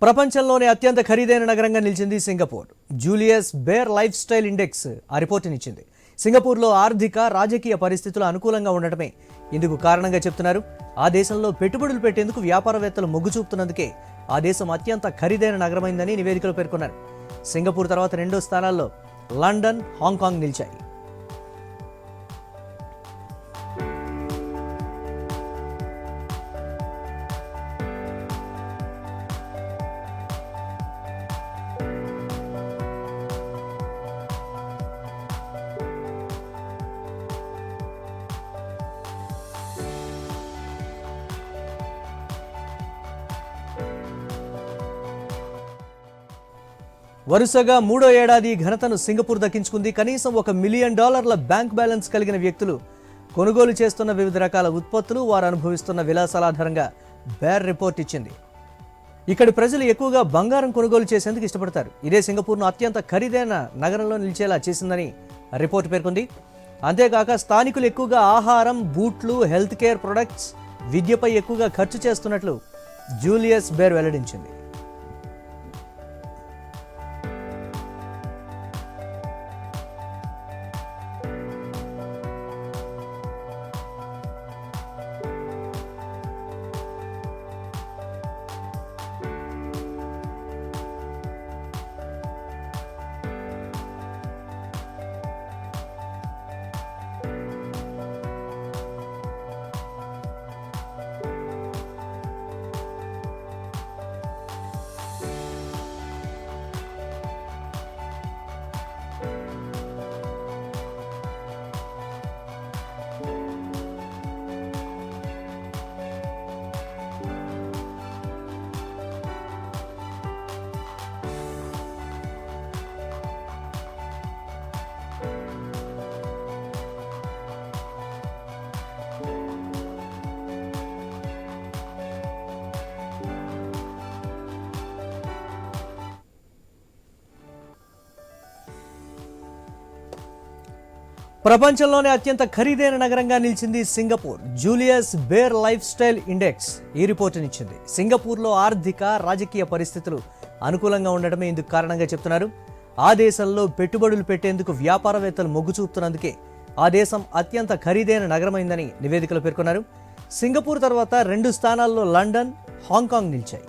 ప్రపంచంలోనే అత్యంత ఖరీదైన నగరంగా నిలిచింది Singapore. Julius Baer life style index ఆ రిపోర్టునిచ్చింది. సింగపూర్లో ఆర్థిక రాజకీయ పరిస్థితులు అనుకూలంగా ఉండటమే ఇందుకు కారణంగా చెప్తున్నారు. ఆ దేశంలో పెట్టుబడులు పెట్టేందుకు వ్యాపారవేత్తలు మొగ్గు చూపుతున్నందుకే ఆ దేశం అత్యంత ఖరీదైన నగరమైందని నివేదికలో పేర్కొన్నారు. సింగపూర్ తర్వాత రెండో స్థానాల్లో లండన్, హాంకాంగ్ నిలిచాయి. వరుసగా మూడో ఏడాది ఘనతను సింగపూర్ దక్కించుకుంది. కనీసం $1 మిలియన్ బ్యాంక్ బ్యాలెన్స్ కలిగిన వ్యక్తులు కొనుగోలు చేస్తున్న వివిధ రకాల ఉత్పత్తులు, వారు అనుభవిస్తున్న విలాసాల ఆధారంగా బేర్ రిపోర్ట్ ఇచ్చింది. ఇక్కడి ప్రజలు ఎక్కువగా బంగారం కొనుగోలు చేసేందుకు ఇష్టపడతారు. ఇదే సింగపూర్ను అత్యంత ఖరీదైన నగరంలో నిలిచేలా చేసిందని రిపోర్ట్ పేర్కొంది. అంతేకాక స్థానికులు ఎక్కువగా ఆహారం, బూట్లు, హెల్త్ కేర్ ప్రొడక్ట్స్, విద్యపై ఎక్కువగా ఖర్చు చేస్తున్నట్లు జూలియస్ బేర్ వెల్లడించింది. ప్రపంచంలోనే అత్యంత ఖరీదైన నగరంగా నిలిచింది Singapore. Julius Baer life style index ఈ రిపోర్టునిచ్చింది. సింగపూర్లో ఆర్థిక రాజకీయ పరిస్థితులు అనుకూలంగా ఉండటమే ఇందుకు కారణంగా చెప్తున్నారు. ఆ దేశంలో పెట్టుబడులు పెట్టేందుకు వ్యాపారవేత్తలు మొగ్గు చూపుతున్నందుకే ఆ దేశం అత్యంత ఖరీదైన నగరమైందని నివేదికలో పేర్కొన్నారు. సింగపూర్ తర్వాత రెండు స్థానాల్లో లండన్, హాంకాంగ్ నిలిచాయి.